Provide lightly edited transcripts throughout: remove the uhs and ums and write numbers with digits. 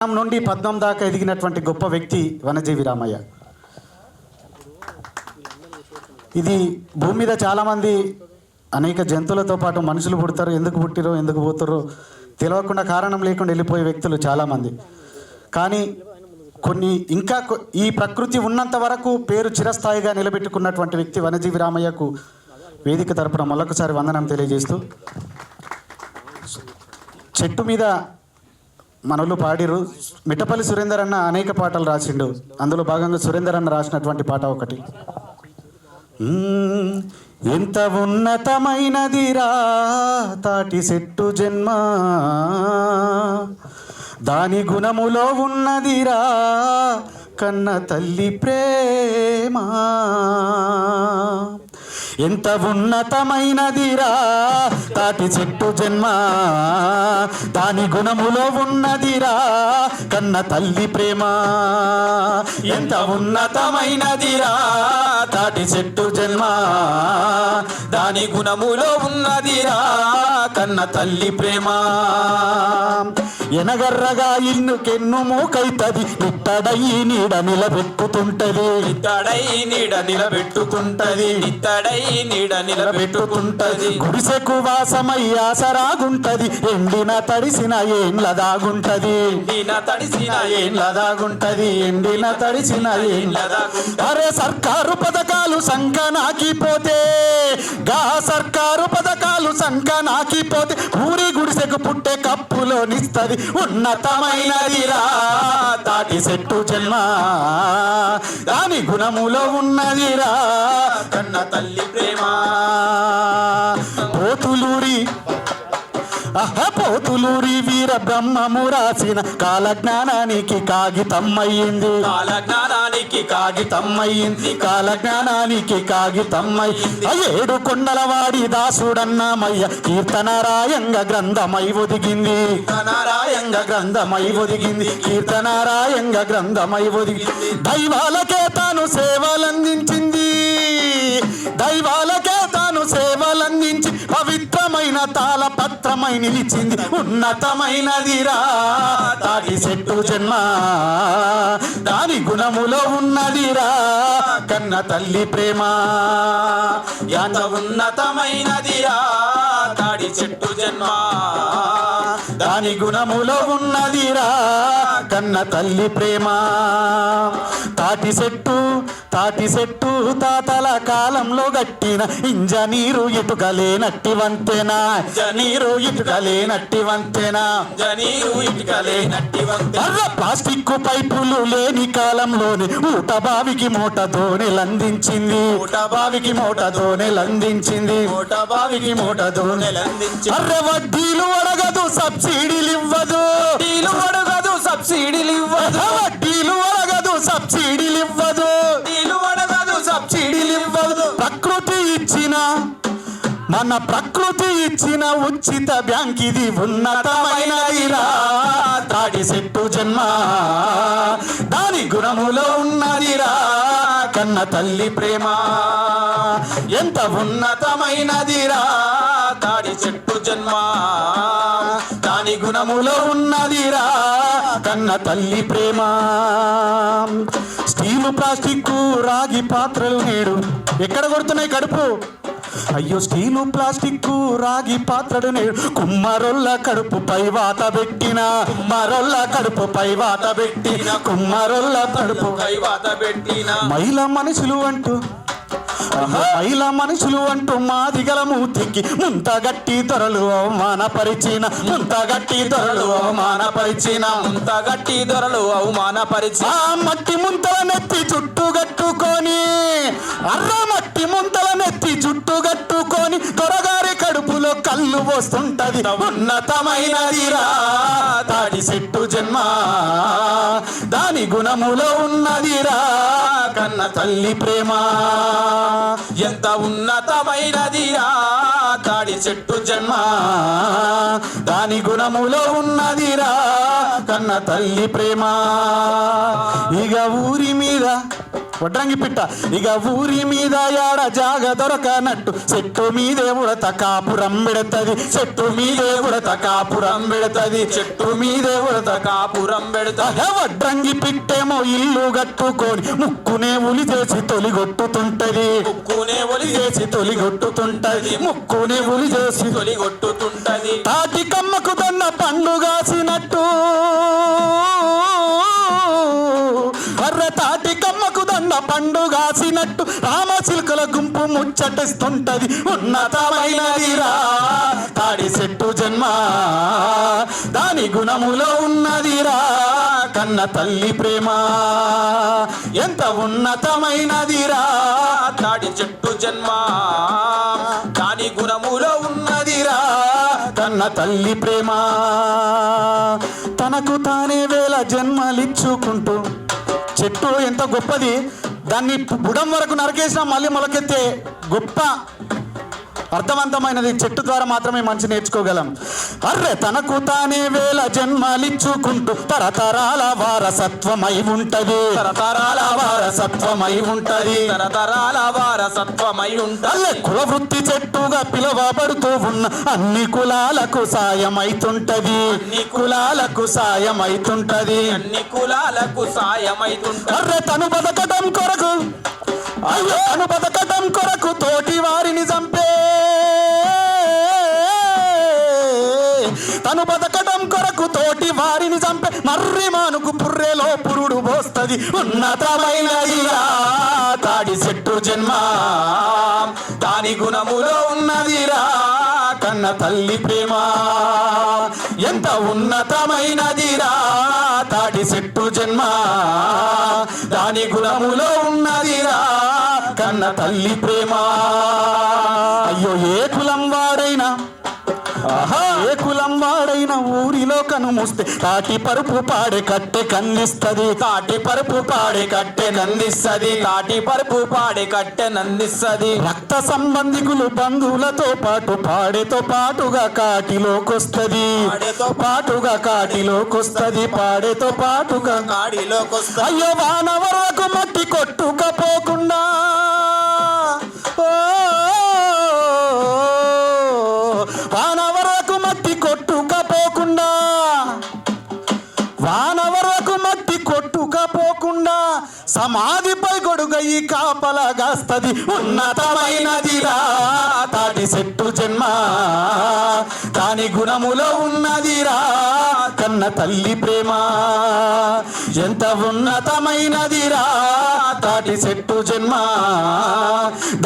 నుండి 19 దాకా ఎదిగినటువంటి గొప్ప వ్యక్తి వనజీవి రామయ్య. ఇది భూమి మీద చాలామంది అనేక జంతువులతో పాటు మనుషులు పుడతారు, ఎందుకు పుట్టిరో ఎందుకు పోతారో తెలియకుండా కారణం లేకుండా వెళ్ళిపోయే వ్యక్తులు చాలామంది. కానీ ఇంకా ఈ ప్రకృతి ఉన్నంత వరకు పేరు చిరస్థాయిగా నిలబెట్టుకున్నటువంటి వ్యక్తి వనజీవి రామయ్యకు వేదిక తరపున మరొకసారి వందనం తెలియజేస్తూ, చెట్టు మీద మనోళ్ళు పాడిరు. మిట్టపల్లి సురేందర్ అన్న అనేక పాటలు రాసిండు, అందులో భాగంగా సురేందర్ అన్న రాసినటువంటి పాట ఒకటి. ఎంత ఉన్నతమైనదిరా తాటి చెట్టు జన్మ, దాని గుణములో ఉన్నదిరా కన్న తల్లి ప్రేమ. ఎంత ఉన్నతమైనదిరా తాటి చెట్టు జన్మ, దాని గుణములో ఉన్నదిరా కన్న తల్లి ప్రేమ. ఎంత ఉన్నతమైనదిరా తాటి చెట్టు జన్మ, దాని గుణములో ఉన్నదిరా కన్న తల్లి ప్రేమ. ఎనగర్రగా ఇన్నుకెన్ను మూకైతది, ఇత్తడయి నీడ నిలబెట్టుతుంటది, ఇత్తడై నీడ నిలబెట్టుకుంటది, ఇత్తడై నీడ నిలబెట్టుకుంటది. గుడిసెకు వాసమై ఆసరాగుంటది, ఎండిన తడిసిన ఏండ్లదాగుంటది, ఎండిన తడిసిన ఏండ్లదాగుంటది, ఎండిన తడిసిన ఏండ్లదాగుంటది. అరే సర్కారు పథకాలు సంకనాకిపోతే, గా సర్కారు పథకాలు సంకనాకిపోతే, ఊరి గుడిసెకు పుట్టే కప్పులో నిస్తది ఉన్నతమైనదిరా తాటి చెట్టు జన్మ, దాని గుణములో ఉన్నదిరా కన్న తల్లి ప్రేమ. పోతులూరి వీర బ్రహ్మము రాసిన కాలజ్ఞానానికి కాగితమ్మయింది, కాలజ్ఞానానికి కాగితమ్మయింది, కాలజ్ఞానానికి కాగితమ్మయింది. 7 కొండలవాడి దాసుడన్నమయ్య కీర్తనారాయంగా గ్రంథమై ఒదిగింది, కీర్తనారాయంగా గ్రంథమై ఒదిగింది, కీర్తనారాయంగా గ్రంథమై ఒదిగింది. దైవాలకే తాను సేవలందించింది, దైవాలకే తాను సేవలందించి పవిత్రమైన తాళపత్రమై నిలిచింది ఉన్నతమైనదిరా తాటి చెట్టు జన్మ, దాని గుణములో ఉన్నదిరా కన్న తల్లి ప్రేమ. ఎంత ఉన్నతమైనదిరా తాటి చెట్టు జన్మ, దాని గుణములో ఉన్నదిరా కన్న తల్లి ప్రేమ. తాటి చెట్టు తాతల కాలంలో గట్టిన ఇంజనీరు ఇటుకలేనట్టి వంతెన, జనీరు ఇటుకలేనట్టి వంతెన, జనీరు ఇటుకలేనట్టి వంతెన. ప్లాస్టిక్ పైపులు లేని కాలంలోనే ఊట బావికి మోటతోనే లందించింది, ఊట బావికి మోటతోనే లందించింది, ఊట బావికి మోటతోనే లందించింది. అర్రె వడ్డీలు అడగదు సబ్సిడీలు ఇవ్వదు, వడ్డీలు అడగదు సబ్సిడీలు ఇవ్వదు, వడ్డీలు అడగదు సబ్సిడీలు ఇవ్వదు, వడ్డీలు అడగదు సబ్సిడీలు ఇవ్వదు. మన ప్రకృతి ఇచ్చిన ఉచిత బ్యాంక్ ఇది ఉన్నతమైనదిరా తాటి చెట్టు జన్మ, దాని గుణములో ఉన్నదిరా కన్న తల్లి ప్రేమ. ఎంత ఉన్నతమైనదిరా తాటి చెట్టు జన్మ, దాని గుణములో ఉన్నదిరా కన్న తల్లి ప్రేమ. స్టీలు ప్లాస్టిక్ రాగి పాత్రలు నేడు ఎక్కడ కొడుతున్నాయి కడుపు, అయ్యో స్టీలు ప్లాస్టిక్ రాగి పాత్రడు నేడు కుమ్మరొల్ల కడుపుపై వాత పెట్టిన, కుమ్మరొల్ల కడుపుపై వాత పెట్టిన, కుమ్మరొల్ల కడుపుపై వాత పెట్టిన. మహిళా మనుషులు అంటూ మాదిగల మూతికి ముంతగట్టి దొరలు అవమానపరిచిన, ముంతగట్టి దొరలు అవమానపరిచిన, ముంతగట్టి దొరలు అవమానపరిచిన. మట్టి ముంతల నెత్తి చుట్టు కట్టుకొని, మట్టి ముంతల నెత్తి చుట్టు కట్టుకొని దొరగారి కడుపులో కళ్ళు పోస్తుంటది ఉన్నతమైనదిరా తాటి చెట్టు జన్మ, దాని గుణములో ఉన్నదిరా కన్న తల్లి ప్రేమ. ఎంత ఉన్నతమైనదిరా తాటి చెట్టు జన్మ, దాని గుణములో ఉన్నదిరా కన్న తల్లి ప్రేమ. ఇక ఊరి మీద వడ్రంగి పిట్ట ఇక ఊరి మీద యాడ జాగ దొరకనట్టు చెట్టు మీదే ఉడత కాపురం పెడతది చెట్టు మీదే ఉడత కాపురం పెడతది చెట్టు మీదే ఉడత కాపురం పెడతా వడ్రంగి పిట్టేమో ఇల్లు కట్టుకొని ముక్కునే ఉలి చేసి తొలిగొట్టుతుంటది ముక్కునే ఒలి చేసి తొలిగొట్టుతుంటది ముక్కునే ఉలి చేసి తొలిగొట్టుతుంటది తాటి కమ్మకు దన్న పండు కాసినట్టు అర్ర తాటి కమ్మకు దన్న పండు కాసినట్టు రామచిలుకల గుంపు ముచ్చటిస్తుంటది ఉన్నతమైనదిరా తాడి చెట్టు జన్మ దాని గుణములో ఉన్నదిరా కన్న తల్లి ప్రేమ ఎంత ఉన్నతమైనదిరా తాడి చెట్టు జన్మ దాని గుణములో ఉన్నదిరా కన్న తల్లి ప్రేమ తనకు తానే వేల జన్మలిచ్చుకుంటూ చెట్టు ఎంత గొప్పది దాన్ని బుడం వరకు నరికేసినా మళ్ళీ మొలకెత్తే గొప్ప అర్థవంతమైనది చెట్టు ద్వారా మాత్రమే మంచి నేర్చుకోగలం అర్రె తనకు తానే వేల జన్మలిచ్చుకుంటూ తరతరాల వారసత్వమై ఉంటది తరతరాల వారసత్వమై ఉంటది తరతరాల వారసత్వమై ఉంటది అల్లె కుల వృత్తి చెట్టుగా పిలువబడుతూ ఉన్న అన్ని కులాలకు సాయమైతుంటది అన్ని కులాలకు సాయమైతుంటది అన్ని కులాలకు సాయమైతుంటది అర్రె తను బతకటం కొరకు అయ్యో తను బతకటం కొరకు తోటి వారిని చంపే తను బతకటం కొరకు తోటి వారిని చంపే మర్రి మానుకు పుర్రెలో పురుడు పోస్తది ఉన్నతమైనదిరా తాడి చెట్టు జన్మ దాని గుణములో ఉన్నదిరా కన్న తల్లి ప్రేమ ఎంత ఉన్నతమైనదిరా తాడి చెట్టు జన్మ దాని గుణములో ఉన్నదిరా కన్న తల్లి ప్రేమ అయ్యో ఏ కులం వాడైనా ఏ కులం వాడైనా ఊరిలో కనుమూస్తే తాటి పరుపు పాడే కట్టె కందిస్తది తాటి పరుపు పాడే కట్టె నందిస్తది తాటి పరుపు పాడే కట్టె నందిస్తది రక్త సంబంధికులు బంధువులతో పాటు పాడేతో పాటుగా కాటిలోకొస్తది పాడేతో పాటుగా కాటిలోకొస్తది పాడేతో పాటుగా కాడిలోకొస్తా అయ్యో వానవరకు మట్టి కొట్టుకపోకుండా వానవరకు మట్టి కొట్టుకపోకుండా వానవరకు మట్టి కొట్టుకపోకుండా సమాధిపై గొడుగయి కాపలాగాస్తది ఉన్నతమైనదిరా తాటి చెట్టు జన్మ దాని గుణములో ఉన్నదిరా కన్న తల్లి ప్రేమ ఎంత ఉన్నతమైనదిరా తాటి చెట్టు జన్మ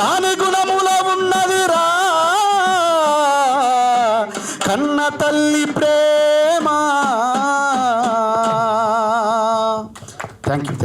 దాని గుణములో ఉన్నదిరా కన్న తల్లి ప్రేమ థ్యాంక్ యూ